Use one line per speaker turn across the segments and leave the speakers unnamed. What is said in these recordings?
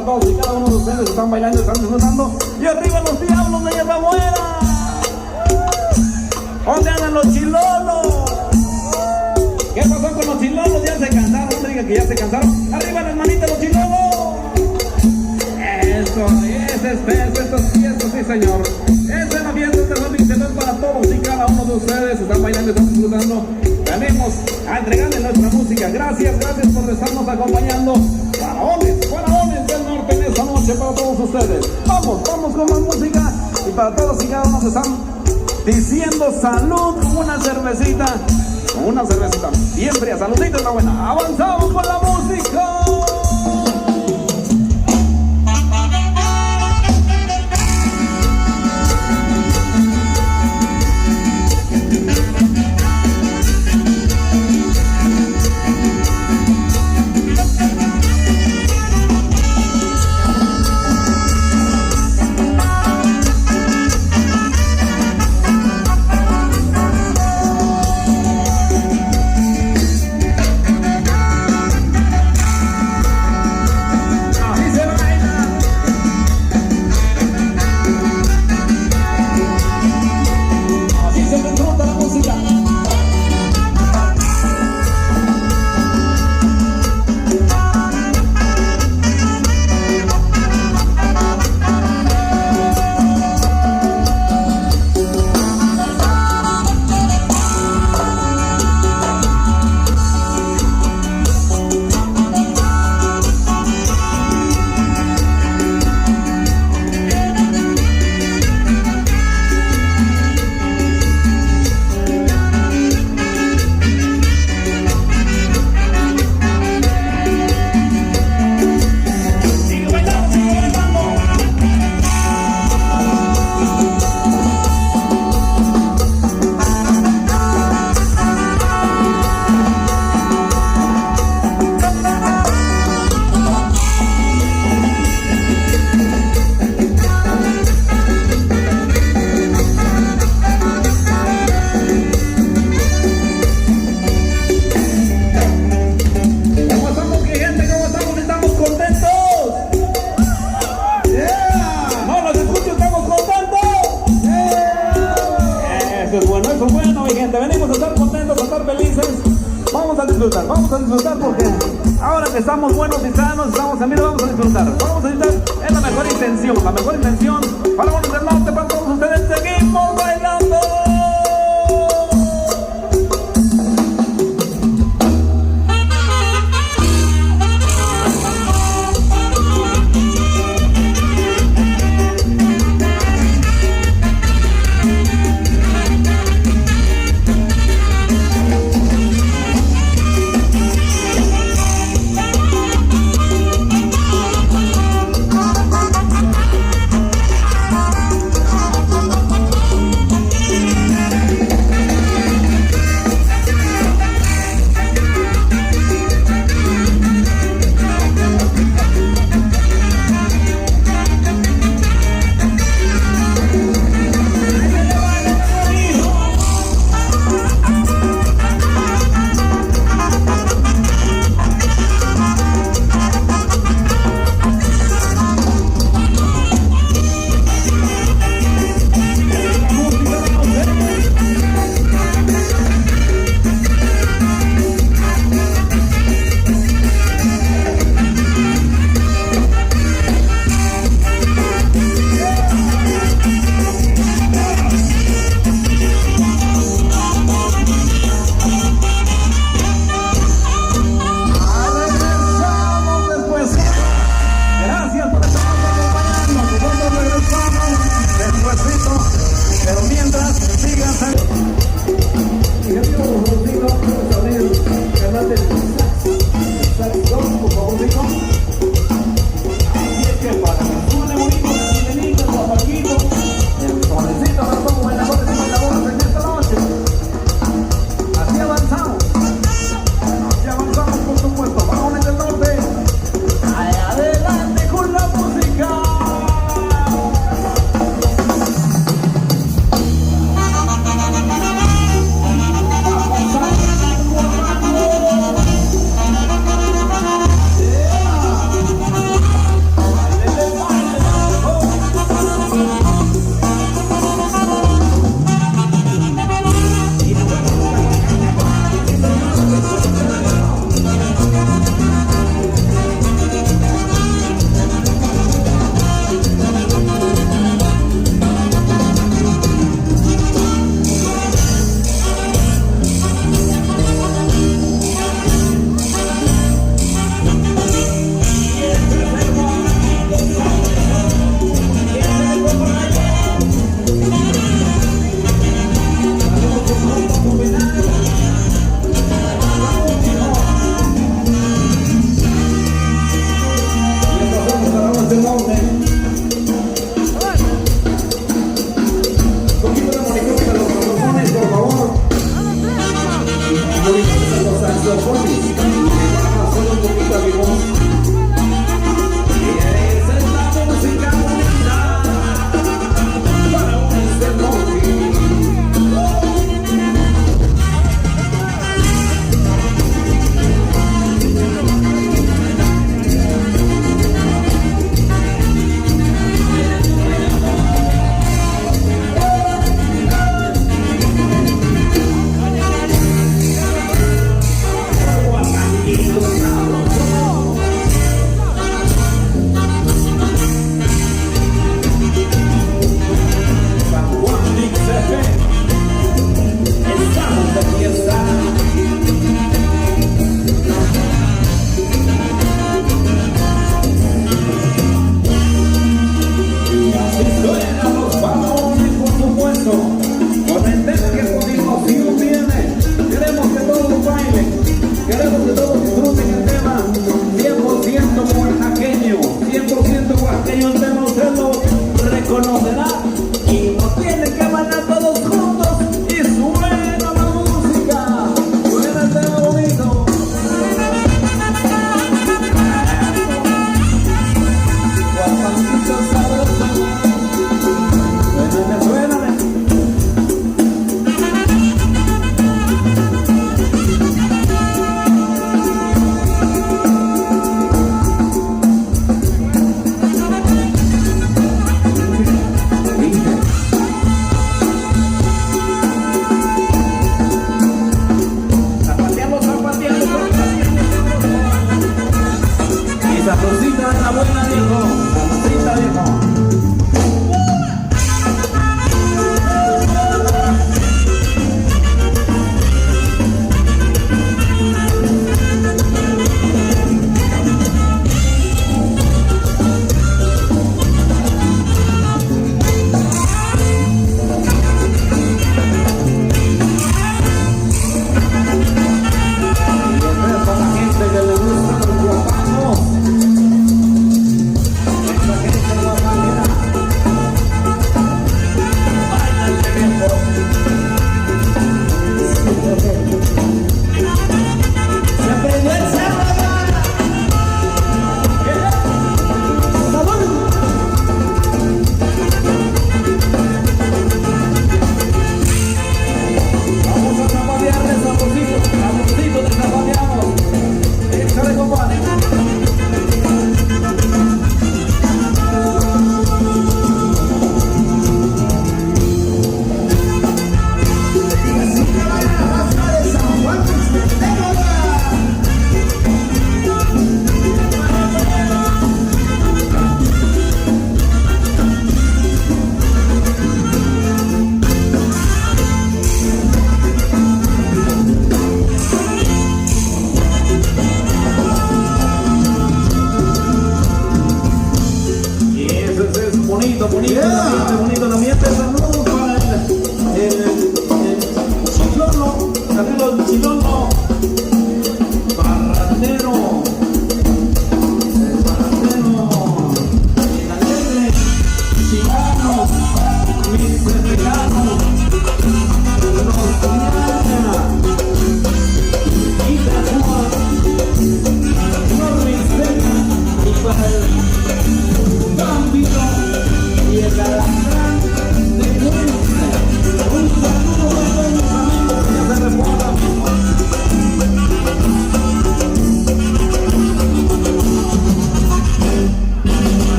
para todos y cada uno de ustedes. Están bailando, están disfrutando. Y arriba los diablos de Hierbabuena. ¿Dónde andan los chilolos? ¿Qué pasó con los chilolos? Ya se cansaron, no me digan que ya se cansaron. Arriba las manitas los chilolos. Eso, ese es fiesta, esto es fiesta, sí señor. Esta es la fiesta, este es el para todos y cada uno de ustedes. Están bailando, están disfrutando. Venimos a entregarles nuestra música. Gracias, gracias por estarnos acompañando. Faraones del norte en esta noche para todos ustedes. Vamos con más música. Y para todos y cada uno que están diciendo salud con una cervecita. Con una cervecita bien fría. Saludita está buena. Avanzamos con la música. Vamos a disfrutar porque ahora que estamos buenos y sanos, estamos en vida, vamos a disfrutar. Vamos a disfrutar, es la mejor intención para los del norte, para todos ustedes. Seguimos bailando.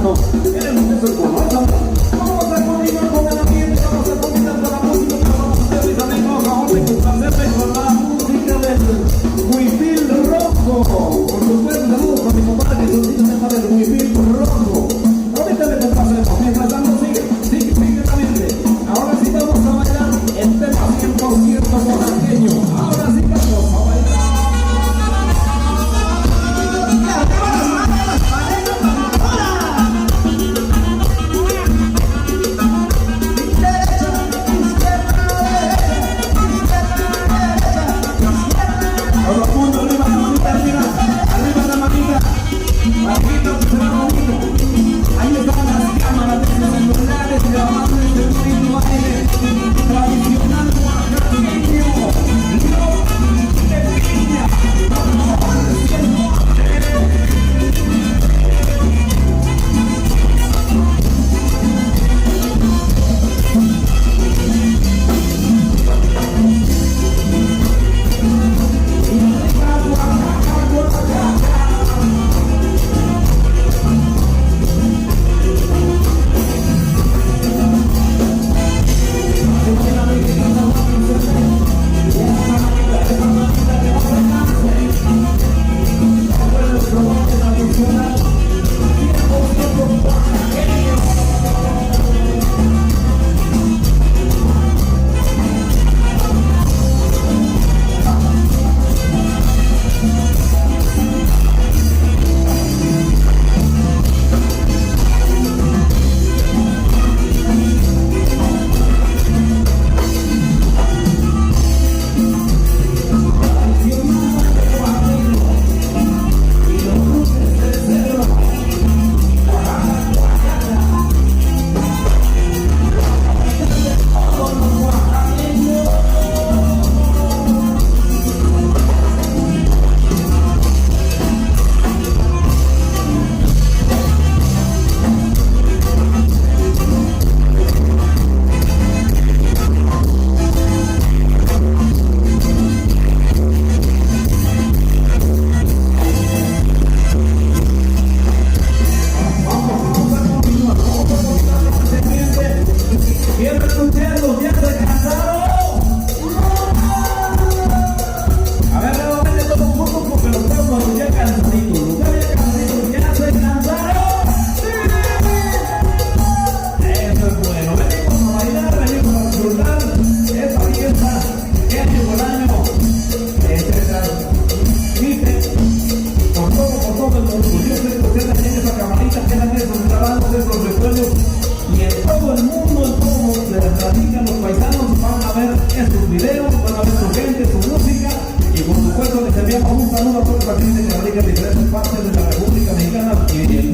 mano. Queremos eso con nosotros. Vamos a continuar con el ambiente, vamos a continuar con la música, pero vamos a hacer, mis amigos, vamos a complacerme con la música del Huipil Rojo. Por supuesto, saludos a mi compadre que se llama del Huipil Rojo. Ahorita le complacemos, mientras tanto sigue caliente. Ahora sí vamos a bailar el tema 100% oaxaqueño. Ahora sí vamos a bailar. Todo el mundo arriba, arriba la manita. Bajito, que se va bonito. Ahí están las cámaras de los celulares grabando este bonito baile tradicional oaxaqueño. No de piña, un saludo a todos los pacientes que radican en diferentes partes de la República Mexicana y